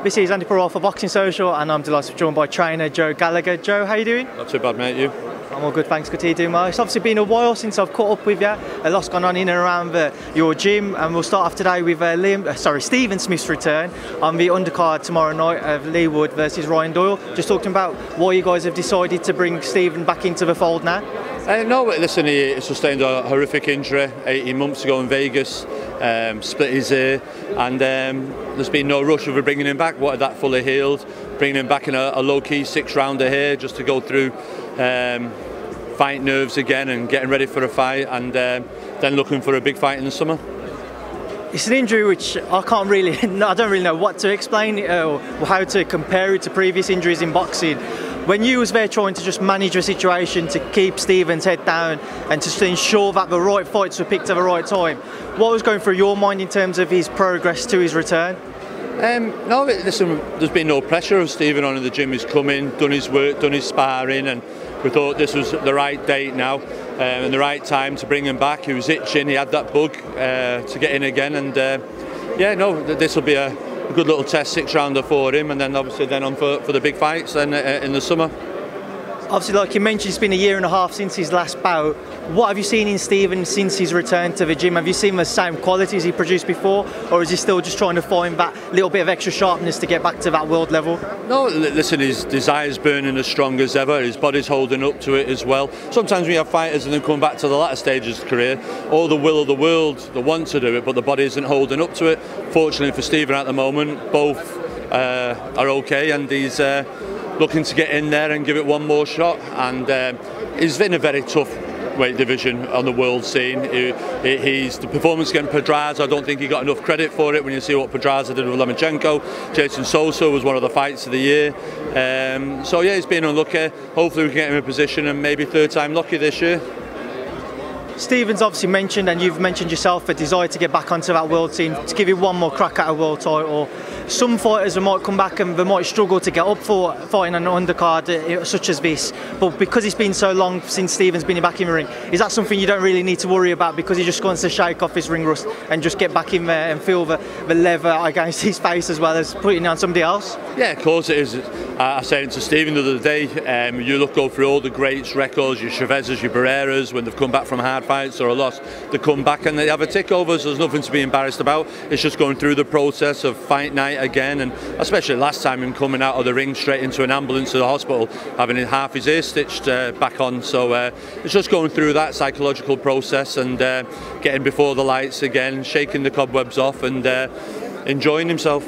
This is Andi Purewal for Boxing Social, and I'm delighted to be joined by trainer Joe Gallagher. Joe, how are you doing? Not too bad, mate. You? I'm all good, thanks. Good to hear you doing well. It's obviously been a while since I've caught up with you. A lot's gone on in and around your gym, and we'll start off today with Stephen Smith's return on the undercard tomorrow night of Lee Wood versus Ryan Doyle. Just talking about why you guys have decided to bring Stephen back into the fold now. No, listen, he sustained a horrific injury 18 months ago in Vegas, split his ear, and there's been no rush of bringing him back. Wanted that fully healed, bringing him back in a low-key 6-rounder here just to go through fight nerves again and getting ready for a fight, and then looking for a big fight in the summer. It's an injury which I don't really know what to explain or how to compare it to previous injuries in boxing. When you was there trying to just manage the situation to keep Stephen's head down and to ensure that the right fights were picked at the right time, what was going through your mind in terms of his progress to his return? No, listen, there's been no pressure of Stephen on in the gym. He's come in, done his work, done his sparring, and we thought this was the right date now and the right time to bring him back. He was itching, he had that bug to get in again, and this will be a good little test 6-rounder for him, and then obviously then on for the big fights then in the summer. Obviously, like you mentioned, it's been a year and a half since his last bout. What have you seen in Stephen since his return to the gym? Have you seen the same qualities he produced before, or is he still just trying to find that little bit of extra sharpness to get back to that world level? No, listen, his desire's burning as strong as ever. His body's holding up to it as well. Sometimes we have fighters and then come back to the latter stages of the career, all the will of the world, they want to do it, but the body isn't holding up to it. Fortunately for Stephen at the moment, both are okay, and he's looking to get in there and give it one more shot, and he's in a very tough weight division on the world scene. He's the performance against Pedraza, I don't think he got enough credit for it when you see what Pedraza did with Lomachenko. Jason Sosa was one of the fights of the year, so yeah, he's been unlucky. Hopefully we can get him in a position and maybe third time lucky this year. Stephen's obviously mentioned, and you've mentioned yourself, a desire to get back onto that world scene, to give you one more crack at a world title. Some fighters might come back and they might struggle to get up for fighting an undercard such as this, but because it's been so long since Stephen's been back in the ring, is that something you don't really need to worry about, because he just wants to shake off his ring rust and just get back in there and feel the leather against his face as well as putting it on somebody else? Yeah, of course it is. I said it to Stephen the other day, you go through all the greats records, your Chavezes, your Barreras, when they've come back from hard fights or a loss, they come back and they have a tick over, so there's nothing to be embarrassed about. It's just going through the process of fight night again, and especially last time him coming out of the ring straight into an ambulance to the hospital, having half his ear stitched back on, so it's just going through that psychological process and getting before the lights again, shaking the cobwebs off and enjoying himself.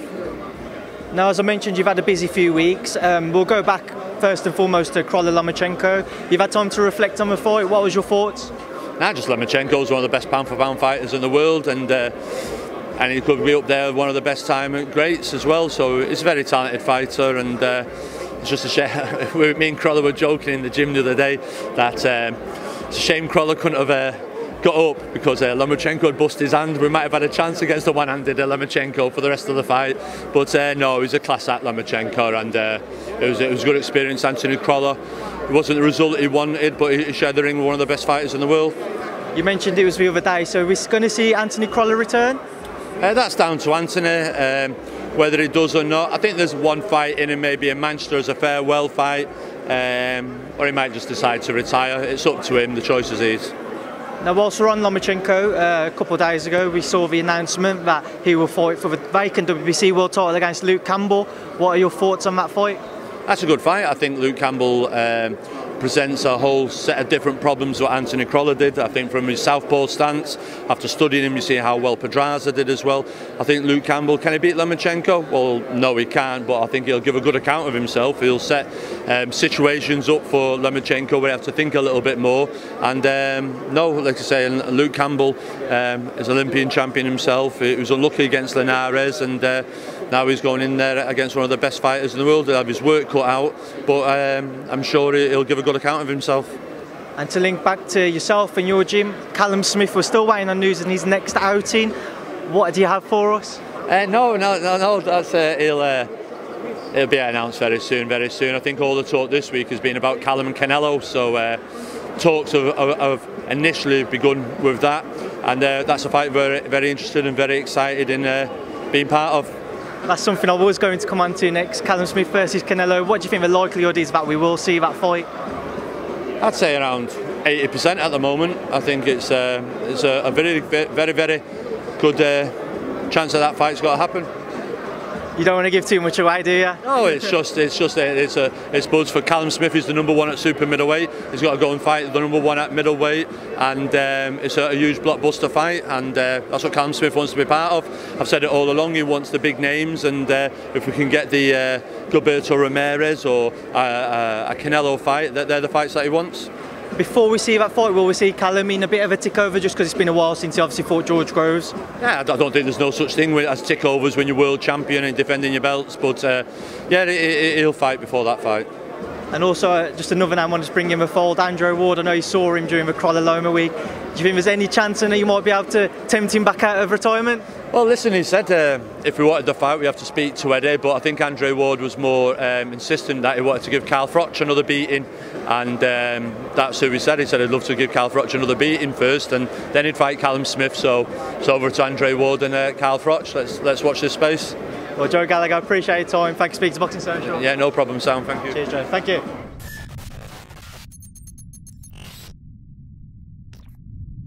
Now, as I mentioned, you've had a busy few weeks. We'll go back first and foremost to Crolla Lomachenko. You've had time to reflect on the fight. What was your thoughts? Just Lomachenko's one of the best pound-for-pound fighters in the world, and he could be up there with one of the best time greats as well. So he's a very talented fighter, and it's just a shame. Me and Crolla were joking in the gym the other day that it's a shame Crolla couldn't have got up, because Lomachenko had busted his hand. We might have had a chance against the one-handed Lomachenko for the rest of the fight, but no, he's a class act, Lomachenko, and it was a good experience. Anthony Crolla, it wasn't the result he wanted, but he shared the ring with one of the best fighters in the world. You mentioned it was the other day, so we're going to see Anthony Crolla return? That's down to Anthony, whether he does or not. I think there's one fight in him, maybe in Manchester as a farewell fight, or he might just decide to retire. It's up to him, the choice is his. Now, whilst we're on Lomachenko, a couple of days ago we saw the announcement that he will fight for the vacant WBC world title against Luke Campbell. What are your thoughts on that fight? That's a good fight. I think Luke Campbell presents a whole set of different problems what Anthony Crolla did. I think from his southpaw stance, after studying him, you see how well Pedraza did as well. I think Luke Campbell, can he beat Lomachenko? Well, no, he can't, but I think he'll give a good account of himself. He'll set situations up for Lomachenko where he has to think a little bit more. And no, like I say, Luke Campbell is Olympian champion himself. He was unlucky against Linares, and now he's going in there against one of the best fighters in the world. He'll have his work cut out, but I'm sure he'll give a good account of himself. And to link back to yourself and your gym, Canelo-Smith, we're still waiting on news on his next outing. What do you have for us? No. That's he'll be announced very soon. I think all the talk this week has been about Callum and Canelo, so talks have initially begun with that, and that's a fight we're very interested and very excited in being part of. That's something I was going to come on to next. Callum-Smith versus Canelo. What do you think the likelihood is that we will see that fight? I'd say around 80% at the moment. I think it's a very good chance that fight's got to happen. You don't want to give too much away, do you? No, it's buzz for Callum-Smith. He's the #1 at super middleweight. He's got to go and fight the #1 at middleweight, and it's a huge blockbuster fight, and that's what Callum-Smith wants to be part of. I've said it all along. He wants the big names, and if we can get the Gilberto Ramirez or a Canelo fight, they're the fights that he wants. Before we see that fight, will we see Callum in a bit of a tick-over just because it's been a while since he obviously fought George Groves? Yeah, I don't think there's no such thing as tick-overs when you're world champion and defending your belts, but yeah, he'll fight before that fight. And also, just another name I want to bring in the fold, Andi Ward. I know you saw him during the Crolla Loma week. Do you think there's any chance that you might be able to tempt him back out of retirement? Well, listen, he said if we wanted the fight, we have to speak to Eddie, but I think Andi Ward was more insistent that he wanted to give Carl Froch another beating, and that's who he said. He said he'd love to give Carl Froch another beating first, and then he'd fight Callum-Smith. So it's over to Andi Ward and Carl Froch. Let's watch this space. Well, Joe Gallagher, I appreciate your time. Thanks for speaking to Boxing Social. Yeah, no problem, Sam. Thank you. Cheers, Joe. Thank you.